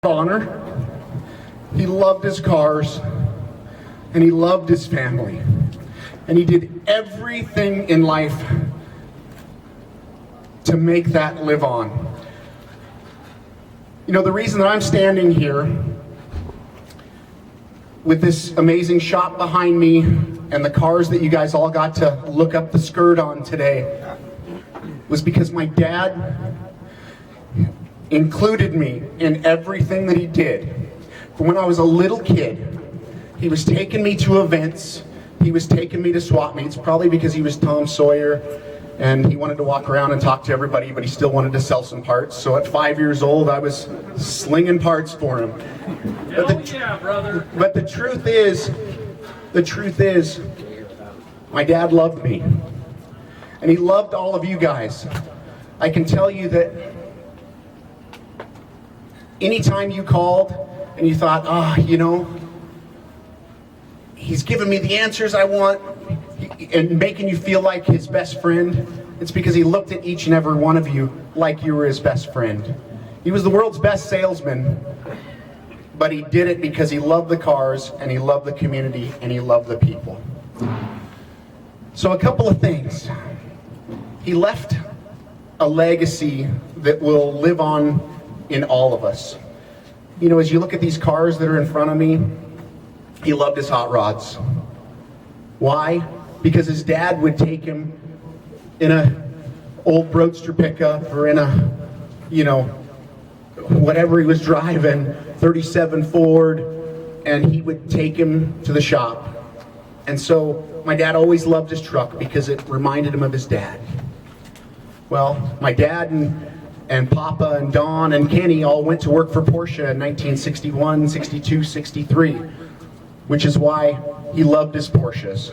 honor. He loved his cars, and he loved his family, and he did everything in life to make that live on. You know, the reason that I'm standing here with this amazing shop behind me and the cars that you guys all got to look up the skirt on today was because my dad included me in everything that he did. From when I was a little kid, he was taking me to events, he was taking me to swap meets, probably because he was Tom Sawyer and he wanted to walk around and talk to everybody, but he still wanted to sell some parts. So at 5 years old, I was slinging parts for him. But the truth is, my dad loved me. And he loved all of you guys. I can tell you that anytime you called and you thought, you know, he's giving me the answers I want and making you feel like his best friend, it's because he looked at each and every one of you like you were his best friend. He was the world's best salesman, but he did it because he loved the cars and he loved the community and he loved the people. So a couple of things. He left a legacy that will live on in all of us. You know, as you look at these cars that are in front of me, he loved his hot rods. Why? Because his dad would take him in a old Roadster pickup or in a, you know, whatever he was driving, 37 Ford, and he would take him to the shop. And so my dad always loved his truck because it reminded him of his dad. Well, my dad and Papa and Don and Kenny all went to work for Porsche in 1961, 62, 63, which is why he loved his Porsches.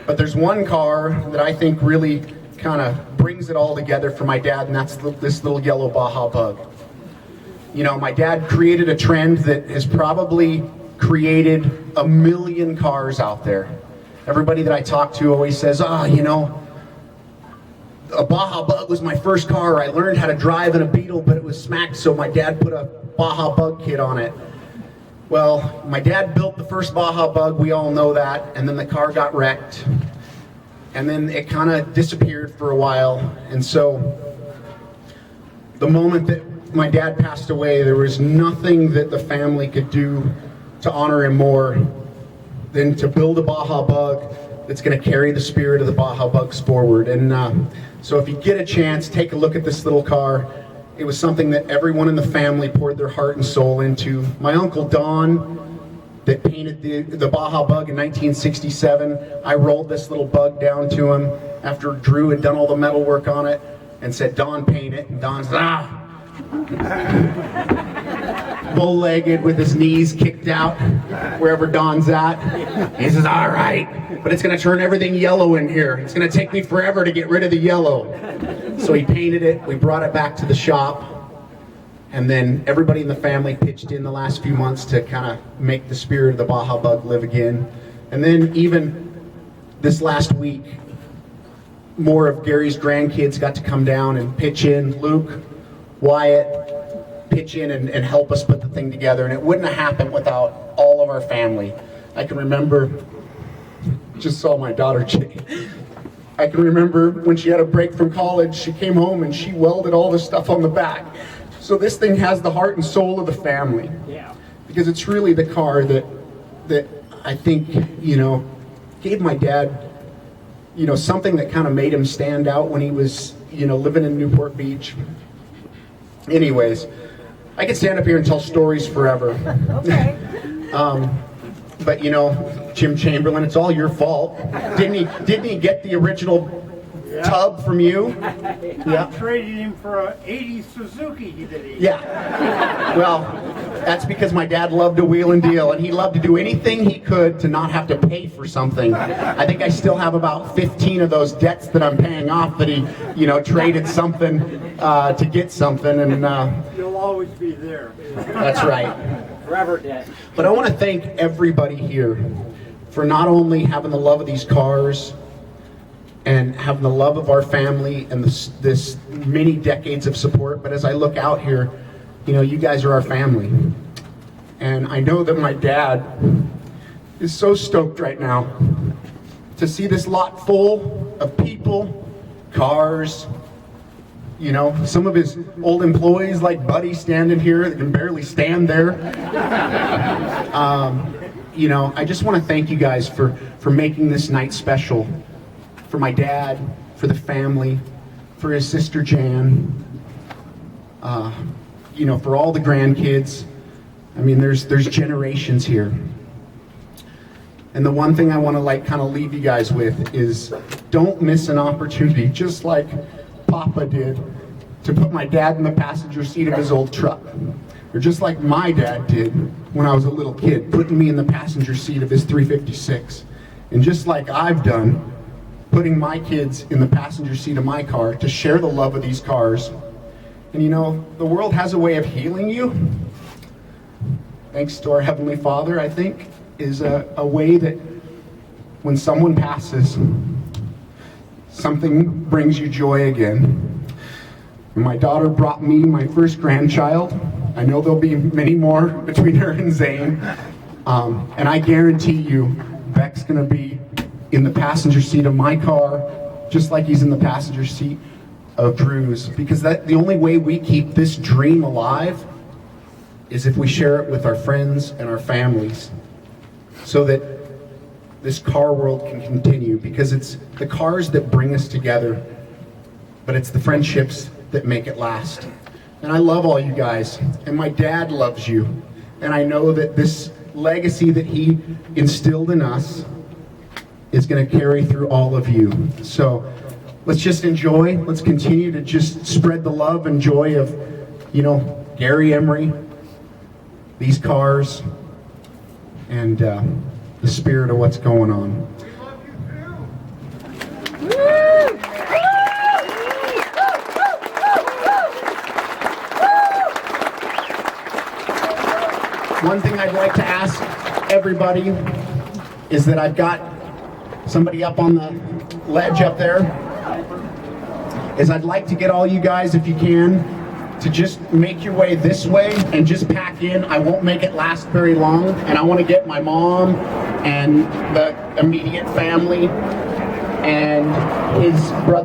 But there's one car that I think really kind of brings it all together for my dad, and that's this little yellow Baja Bug. You know, my dad created a trend that has probably created 1 million cars out there. Everybody that I talk to always says, you know, a Baja Bug was my first car. I learned how to drive in a Beetle, but it was smacked, so my dad put a Baja Bug kit on it. Well, my dad built the first Baja Bug, we all know that, and then the car got wrecked. And then it kind of disappeared for a while. And so the moment that my dad passed away, there was nothing that the family could do to honor him more than to build a Baja Bug that's going to carry the spirit of the Baja Bugs forward. And so if you get a chance, take a look at this little car. It was something that everyone in the family poured their heart and soul into. My uncle Don, that painted the Baja Bug in 1967, I rolled this little bug down to him after Drew had done all the metal work on it and said, Don, paint it. And Don said, bull-legged with his knees kicked out wherever Don's at. He says, all right, but it's going to turn everything yellow in here. It's going to take me forever to get rid of the yellow. So he painted it, we brought it back to the shop, and then everybody in the family pitched in the last few months to kind of make the spirit of the Baja Bug live again. And then even this last week, more of Gary's grandkids got to come down and pitch in. Luke, Wyatt, pitch in and help us put the thing together. And it wouldn't have happened without all of our family. I can remember, just saw my daughter Jay. I can remember when she had a break from college, she came home and she welded all this stuff on the back. So this thing has the heart and soul of the family. Yeah. Because it's really the car that I think, you know, gave my dad, you know, something that kind of made him stand out when he was, you know, living in Newport Beach. Anyways, I could stand up here and tell stories forever. Okay. But you know, Jim Chamberlain, it's all your fault. Didn't he get the original tub from you? Yeah. I traded him for an 80 Suzuki, did he? Yeah. Well, that's because my dad loved to wheel and deal, and he loved to do anything he could to not have to pay for something. I think I still have about 15 of those debts that I'm paying off that he, you know, traded something to get something, and you'll always be there. That's right. Forever debt. But I want to thank everybody here for not only having the love of these cars and having the love of our family and this many decades of support, but as I look out here, You know, you guys are our family. And I know that my dad is so stoked right now to see this lot full of people, cars, you know, some of his old employees like Buddy standing here that can barely stand there. You know, I just want to thank you guys for making this night special. For my dad, for the family, for his sister Jan, you know, for all the grandkids. I mean, there's generations here. And the one thing I want to like kind of leave you guys with is don't miss an opportunity, just like Papa did, to put my dad in the passenger seat of his old truck. Or just like my dad did when I was a little kid, putting me in the passenger seat of his 356. And just like I've done, putting my kids in the passenger seat of my car to share the love of these cars. And you know, the world has a way of healing you. Thanks to our Heavenly Father, I think, is a way that when someone passes, something brings you joy again. And my daughter brought me my first grandchild. I know there'll be many more between her and Zane. And I guarantee you, Beck's gonna be in the passenger seat of my car, just like he's in the passenger seat of Drew's. Because the only way we keep this dream alive is if we share it with our friends and our families, so that this car world can continue. Because it's the cars that bring us together, but it's the friendships that make it last. And I love all you guys, and my dad loves you, and I know that this legacy that he instilled in us is going to carry through all of you. So let's just enjoy, let's continue to just spread the love and joy of, you know, Gary Emory, these cars, and the spirit of what's going on. One thing I'd like to ask everybody is that I've got somebody up on the ledge up there, is I'd like to get all you guys, if you can, to just make your way this way and just pack in. I won't make it last very long, and I want to get my mom and the immediate family and his brother